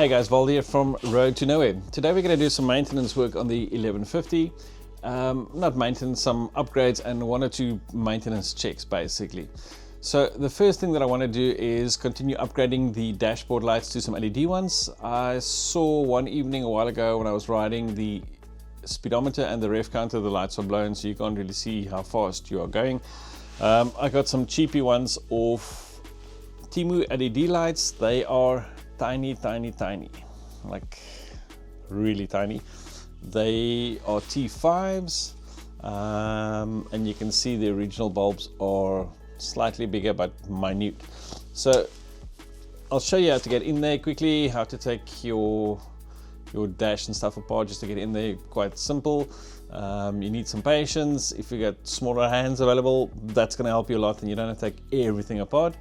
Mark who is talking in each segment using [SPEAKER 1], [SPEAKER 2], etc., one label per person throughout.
[SPEAKER 1] Hey guys, Val here from Road to Nowhere. Today we're going to do some maintenance work on the 1150. Not maintenance, some upgrades and one or two maintenance checks basically. So the first thing that I want to do is continue upgrading the dashboard lights to some LED ones. I saw one evening a while ago when I was riding the speedometer and the ref counter, the lights are blown so you can't really see how fast you are going. I got some cheapy ones off Temu LED lights. They are tiny, like really tiny. They are T5s, and you can see the original bulbs are slightly bigger but minute. So I'll show you how to get in there quickly, how to take your dash and stuff apart just to get in there. Quite simple. You need some patience. If you get smaller hands available, that's going to help you a lot and you don't have to take everything apart.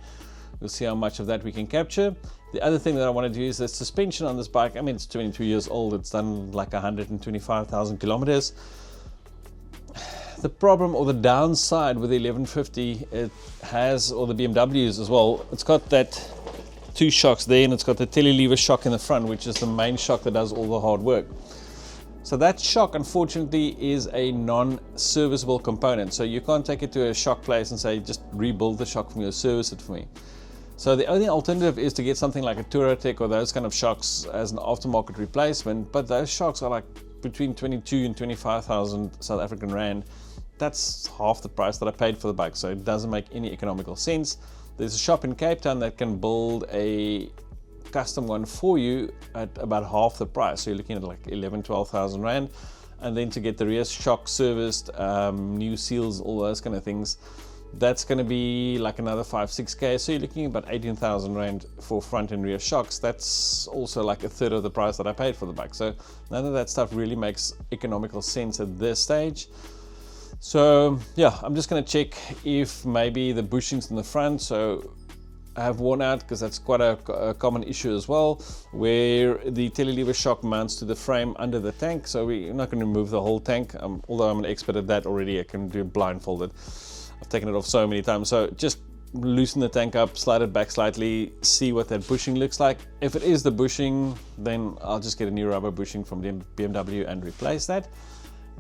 [SPEAKER 1] We'll see how much of that we can capture. The other thing that I want to do is the suspension on this bike. I mean, it's 22 years old. It's done like 125,000 kilometers. The problem or the downside with the 1150, it has, or the BMWs as well, it's got that two shocks there and it's got the telelever shock in the front, which is the main shock that does all the hard work. So that shock, unfortunately, is a non-serviceable component. So you can't take it to a shock place and say, just rebuild the shock for me or service it for me. So the only alternative is to get something like a Touratech or those kind of shocks as an aftermarket replacement. But those shocks are like between 22 and 25,000 South African Rand. That's half the price that I paid for the bike. So it doesn't make any economical sense. There's a shop in Cape Town that can build a custom one for you at about half the price. So you're looking at like 12,000 Rand. And then to get the rear shock serviced, new seals, all those kind of things, that's going to be like another 5-6k. So you're looking at about 18,000 Rand for front and rear shocks. That's also like a third of the price that I paid for the bike. So none of that stuff really makes economical sense at this stage. So yeah, I'm just going to check if maybe the bushings in the front have worn out, because that's quite a common issue as well, where the telelever shock mounts to the frame under the tank. So we're not going to remove the whole tank, although I'm an expert at that already. I can do it blindfolded. I've taken it off so many times. So just loosen the tank up, slide it back slightly, see what that bushing looks like. If it is the bushing, then I'll just get a new rubber bushing from BMW and replace that.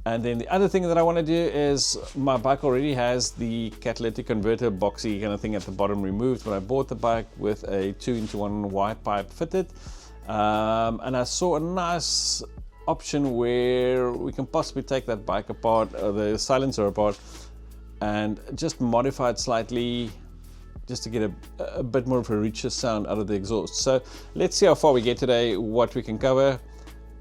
[SPEAKER 1] And then the other thing that I want to do is, my bike already has the catalytic converter boxy kind of thing at the bottom removed, but I bought the bike with a 2-in-1 wide pipe fitted, and I saw a nice option where we can possibly take that bike apart, the silencer apart, and just modify it slightly just to get a bit more of a richer sound out of the exhaust. So let's see how far we get today, what we can cover,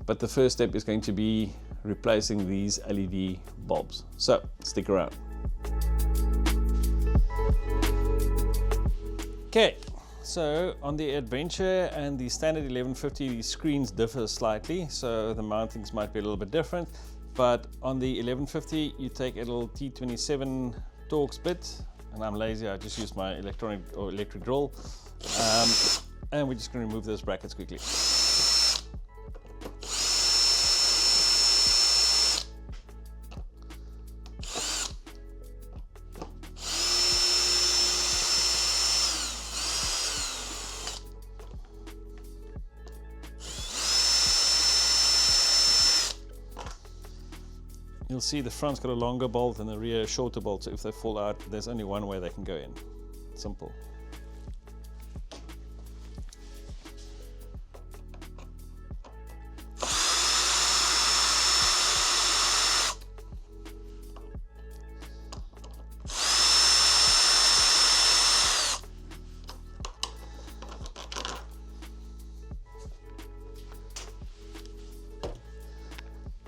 [SPEAKER 1] but the first step is going to be replacing these LED bulbs. So stick around. Okay, so on the Adventure and the standard 1150, the screens differ slightly, so the mountings might be a little bit different. But on the 1150, you take a little T27 Torx bit, and I'm lazy, I just use my electric drill, and we're just going to remove those brackets quickly. You'll see the front's got a longer bolt and the rear a shorter bolt, so if they fall out, there's only one way they can go in. Simple.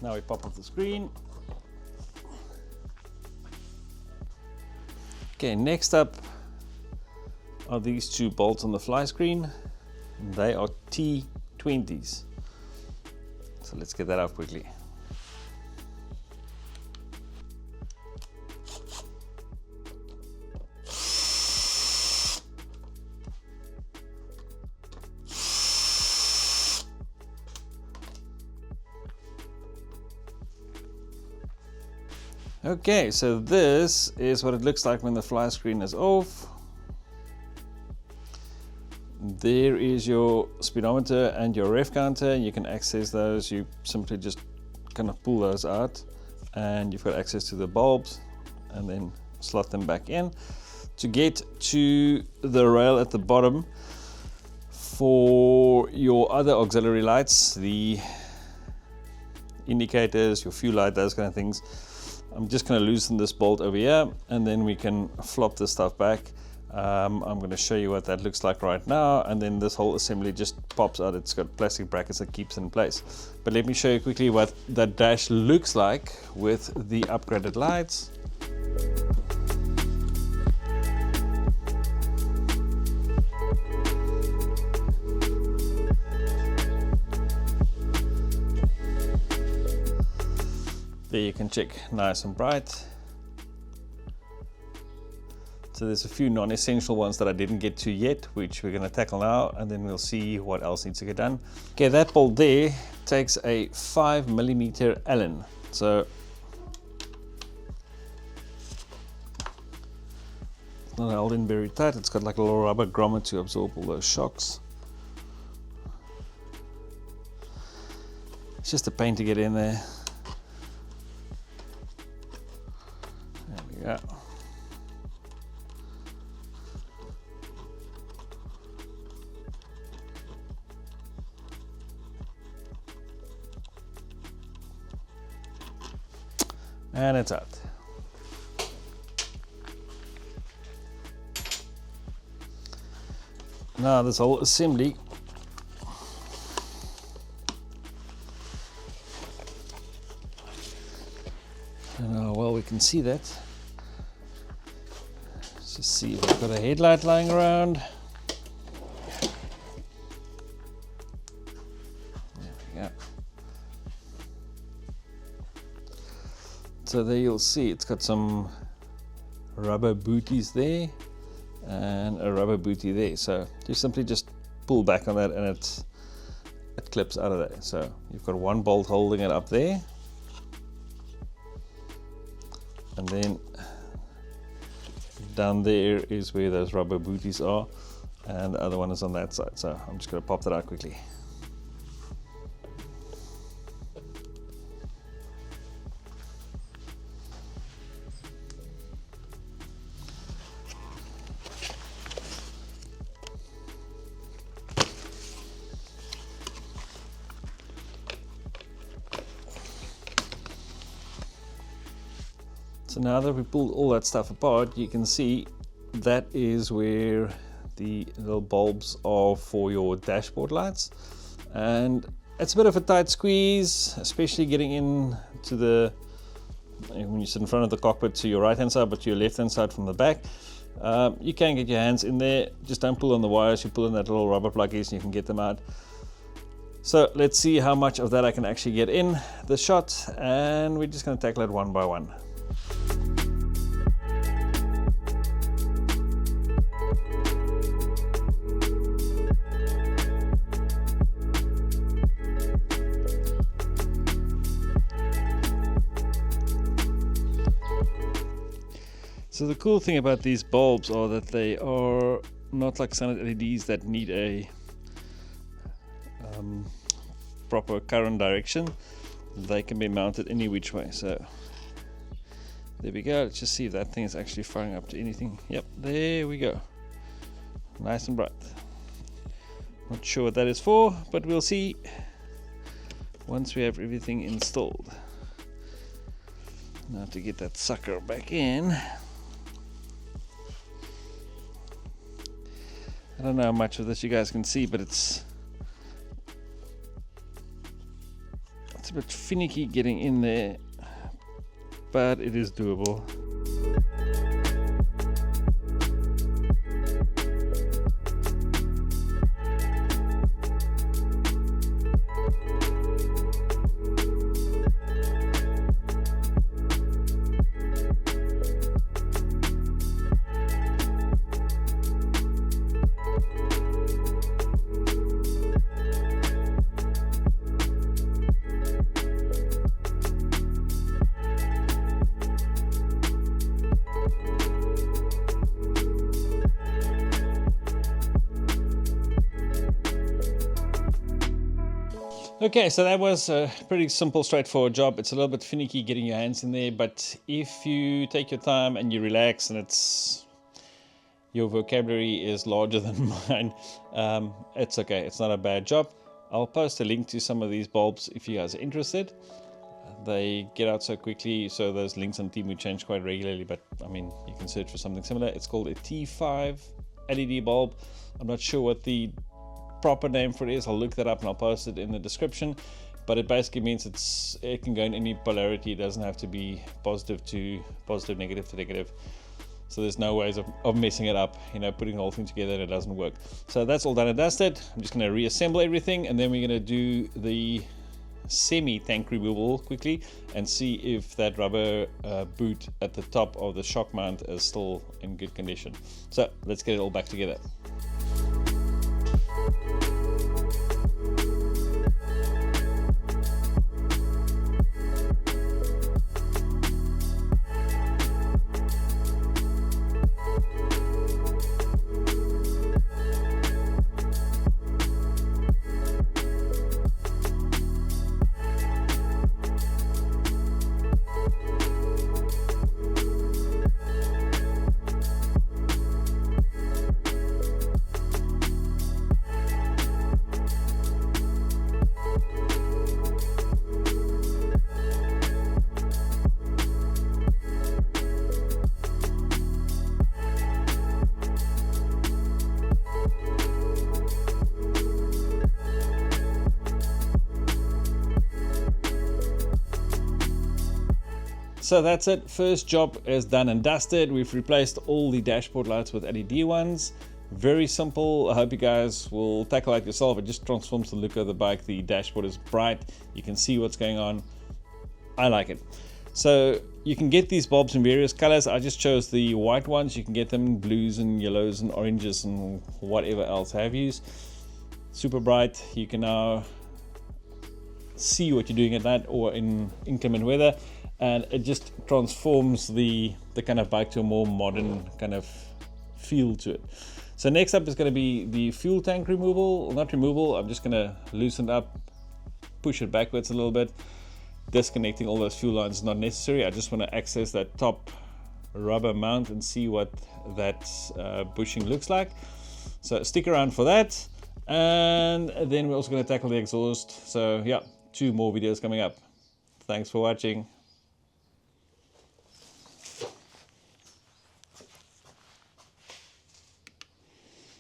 [SPEAKER 1] Now we pop off the screen. Okay, next up are these two bolts on the fly screen. They are T20s. So let's get that out quickly. Okay, so this is what it looks like when the fly screen is off. there is your speedometer and your ref counter. You can access those. You simply just kind of pull those out, and you've got access to the bulbs, and then slot them back in. To get to the rail at the bottom for your other auxiliary lights, the indicators, your fuel light, those kind of things, I'm just going to loosen this bolt over here, and then we can flop this stuff back. I'm going to show you what that looks like right now, and then this whole assembly just pops out. It's got plastic brackets that keeps it in place. But let me show you quickly what that dash looks like with the upgraded lights. There you can check, nice and bright. So there's a few non-essential ones that I didn't get to yet, which we're going to tackle now, and then we'll see what else needs to get done. Okay, that bolt there takes a 5mm Allen. So it's not held in very tight. It's got like a little rubber grommet to absorb all those shocks. It's just a pain to get in there. There we go. And it's out. Now this whole assembly well, we can see that. Let's just see if we've got a headlight lying around. There we go. So there you'll see it's got some rubber booties there and a rubber booty there. So you simply just pull back on that and it clips out of there. So you've got one bolt holding it up there, and then down there is where those rubber booties are, and the other one is on that side. So I'm just going to pop that out quickly. So now that we pulled all that stuff apart, you can see that is where the little bulbs are for your dashboard lights. And it's a bit of a tight squeeze, especially getting in to the, when you sit in front of the cockpit, to your right hand side, but to your left hand side from the back. You can get your hands in there, just don't pull on the wires, you pull in that little rubber pluggies and you can get them out. So let's see how much of that I can actually get in the shot, and we're just going to tackle it one by one. So the cool thing about these bulbs are that they are not like standard LEDs that need a proper current direction. They can be mounted any which way. So there we go. Let's just see if that thing is actually firing up to anything. Yep, there we go. Nice and bright. Not sure what that is for, but we'll see once we have everything installed. Now to get that sucker back in. I don't know how much of this you guys can see, but it's a bit finicky getting in there, but it is doable. Okay, so that was a pretty simple, straightforward job. It's a little bit finicky getting your hands in there, but if you take your time and you relax, and your vocabulary is larger than mine, it's okay. It's not a bad job. I'll post a link to some of these bulbs if you guys are interested. They get out so quickly, so those links on Temu change quite regularly, but I mean, you can search for something similar. It's called a T5 LED bulb. I'm not sure what the proper name for it is. I'll look that up and I'll post it in the description, but it basically means it can go in any polarity. It doesn't have to be positive to positive, negative to negative. So there's no ways of messing it up, you know, putting the whole thing together and it doesn't work. So that's all done and dusted. I'm just going to reassemble everything, and then we're going to do the semi-tank removal quickly and see if that rubber boot at the top of the shock mount is still in good condition. So let's get it all back together. So that's it. First job is done and dusted. We've replaced all the dashboard lights with LED ones. Very simple. I hope you guys will tackle it yourself. It just transforms the look of the bike. The dashboard is bright. You can see what's going on. I like it. So you can get these bulbs in various colors. I just chose the white ones. You can get them in blues and yellows and oranges and whatever else I have used. Super bright. You can now see what you're doing at night or in inclement weather, and it just transforms the kind of bike to a more modern kind of feel to it. So next up is going to be the fuel tank removal. Not removal, I'm just going to loosen it up, push it backwards a little bit. Disconnecting all those fuel lines is not necessary. I just want to access that top rubber mount and see what that bushing looks like. So stick around for that, and then we're also going to tackle the exhaust. So yeah, 2 more videos coming up. Thanks for watching.